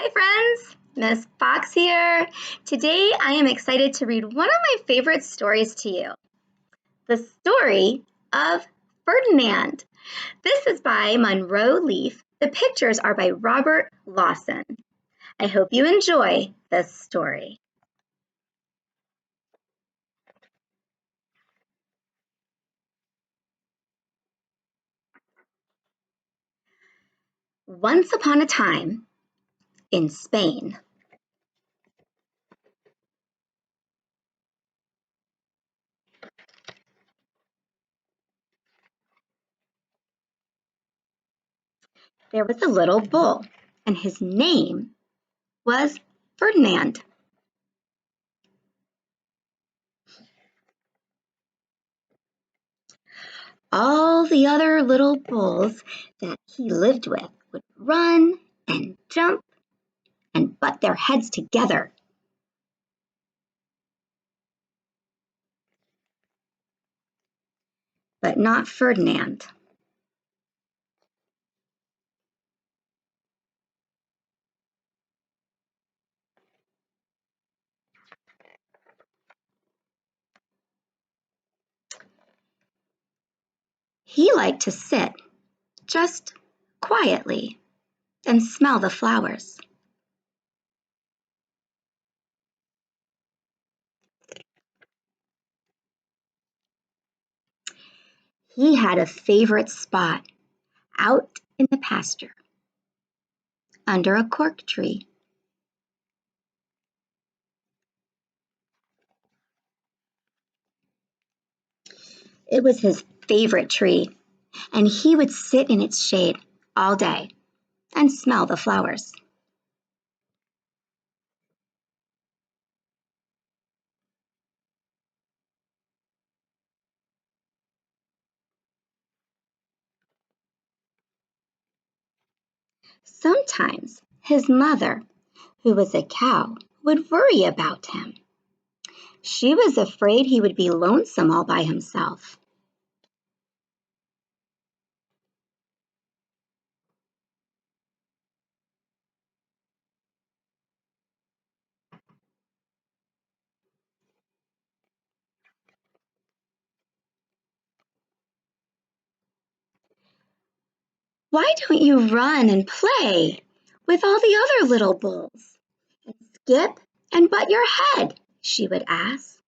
Hi friends, Miss Fox here. Today I am excited to read one of my favorite stories to you. The story of Ferdinand. This is by Munro Leaf. The pictures are by Robert Lawson. I hope you enjoy this story. Once upon a time in Spain. There was a little bull, and his name was Ferdinand. All the other little bulls that he lived with would run and jump and butt their heads together. But not Ferdinand. He liked to sit just quietly and smell the flowers. He had a favorite spot out in the pasture under a cork tree. It was his favorite tree, and he would sit in its shade all day and smell the flowers. Sometimes his mother, who was a cow, would worry about him. She was afraid he would be lonesome all by himself. Why don't you run and play with all the other little bulls and skip and butt your head? She would ask.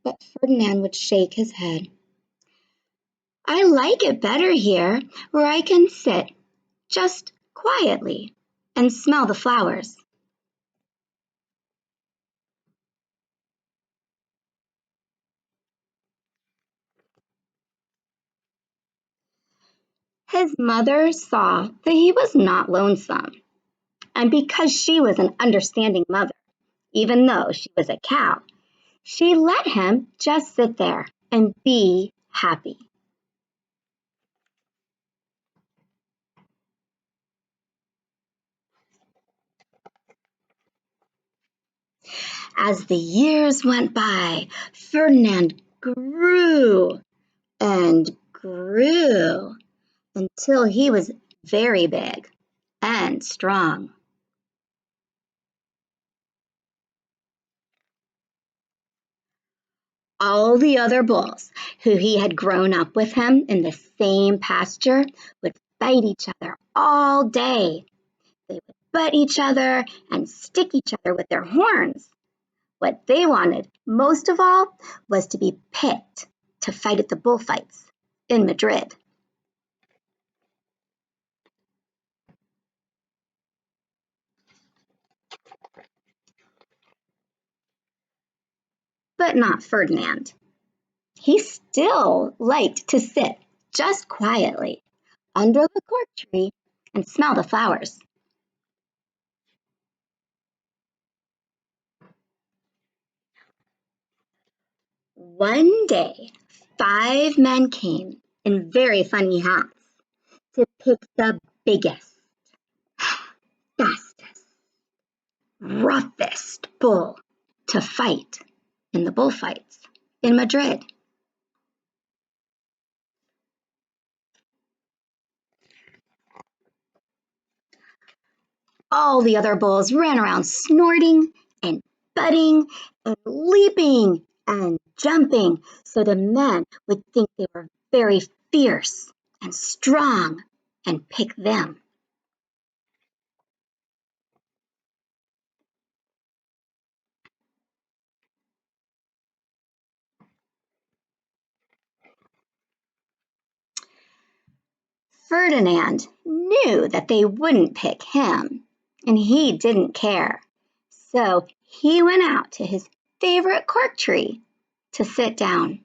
But Ferdinand would shake his head. I like it better here where I can sit just quietly and smell the flowers. His mother saw that he was not lonesome, and because she was an understanding mother, even though she was a cow, she let him just sit there and be happy. As the years went by, Ferdinand grew and grew until he was very big and strong. All the other bulls who he had grown up with him in the same pasture would fight each other all day. They would butt each other and stick each other with their horns. What they wanted most of all was to be picked to fight at the bullfights in Madrid. But not Ferdinand. He still liked to sit just quietly under the cork tree and smell the flowers. One day, 5 men came in very funny hats to pick the biggest, fastest, roughest bull to fight in the bullfights in Madrid. all the other bulls ran around snorting and butting and leaping and jumping so the men would think they were very fierce and strong and pick them. Ferdinand knew that they wouldn't pick him, and he didn't care. So he went out to his favorite cork tree to sit down.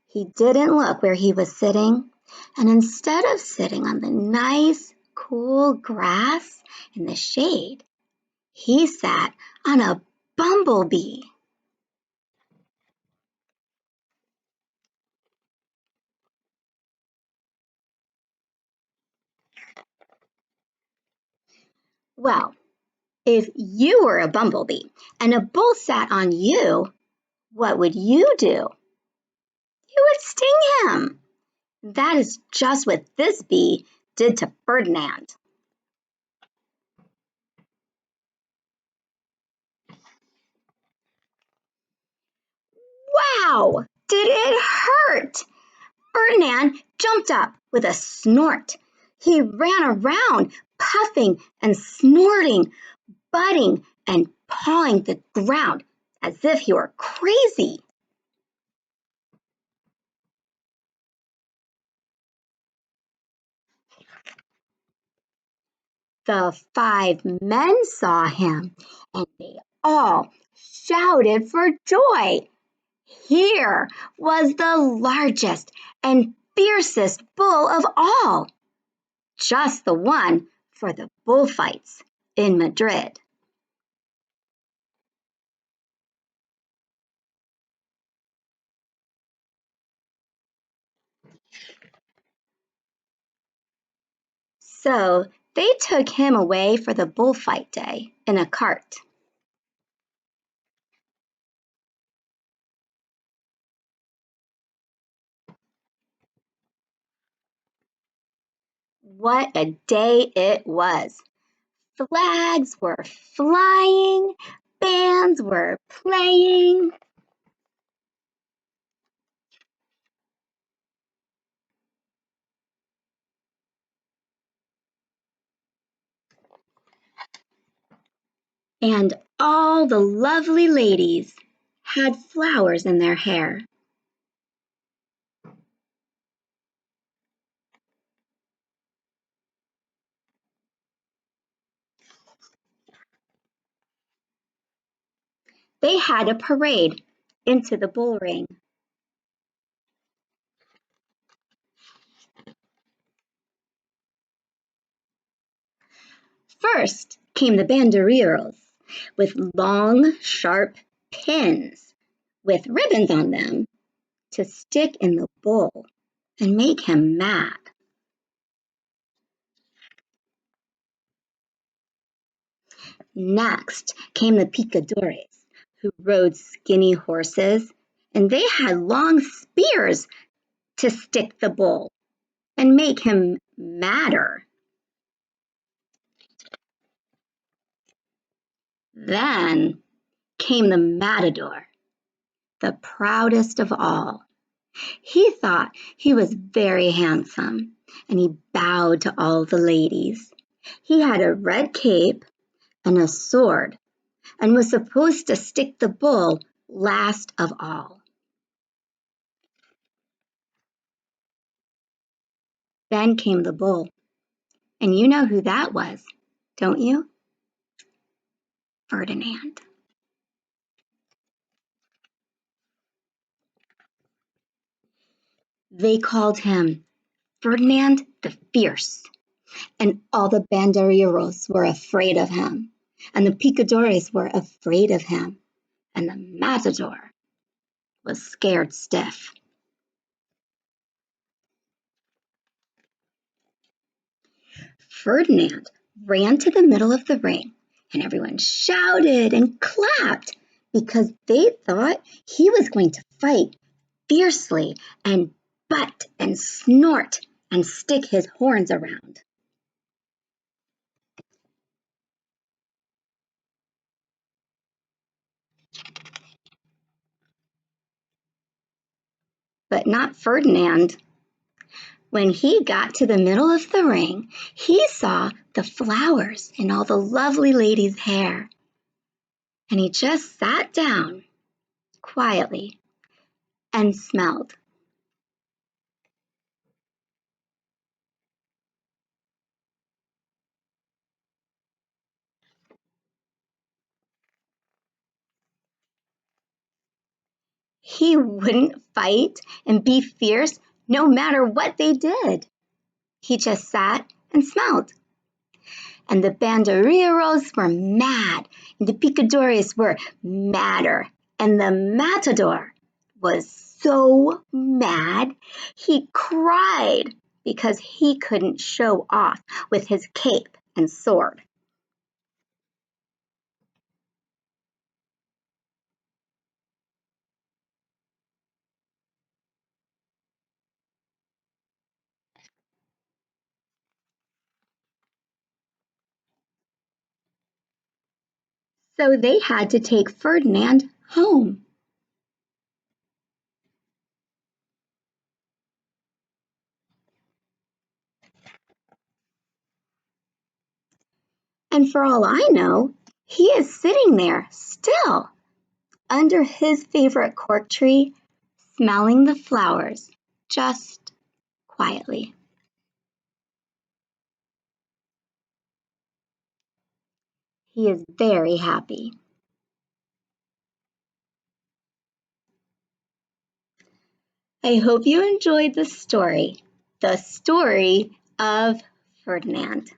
He didn't look where he was sitting, and instead of sitting on the nice, cool grass in the shade, he sat on a bumblebee. Well, if you were a bumblebee and a bull sat on you, what would you do? You would sting him. That is just what this bee did to Ferdinand. Wow! Did it hurt? Ferdinand jumped up with a snort. He ran around, puffing and snorting, butting and pawing the ground as if he were crazy. The 5 men saw him, and they all shouted for joy. Here was the largest and fiercest bull of all, just the one for the bullfights in Madrid. So they took him away for the bullfight day in a cart. What a day it was! Flags were flying, bands were playing. And all the lovely ladies had flowers in their hair. They had a parade into the bull ring. First came the banderilleros with long, sharp pins with ribbons on them to stick in the bull and make him mad. Next came the picadores, who rode skinny horses, and they had long spears to stick the bull and make him madder. Then came the matador, the proudest of all. He thought he was very handsome, and he bowed to all the ladies. He had a red cape and a sword, and was supposed to stick the bull last of all. Then came the bull, and you know who that was, don't you? Ferdinand. They called him Ferdinand the Fierce, and all the banderilleros were afraid of him, and the picadores were afraid of him, and the matador was scared stiff. Ferdinand ran to the middle of the ring and everyone shouted and clapped because they thought he was going to fight fiercely and butt and snort and stick his horns around. But not Ferdinand. When he got to the middle of the ring, he saw the flowers in all the lovely ladies' hair. And he just sat down quietly and smelled. He wouldn't fight and be fierce no matter what they did. He just sat and smelled. And the banderilleros were mad, and the picadores were madder, and the matador was so mad he cried because he couldn't show off with his cape and sword. So they had to take Ferdinand home. And for all I know, he is sitting there still under his favorite cork tree, smelling the flowers just quietly. He is very happy. I hope you enjoyed the story of Ferdinand.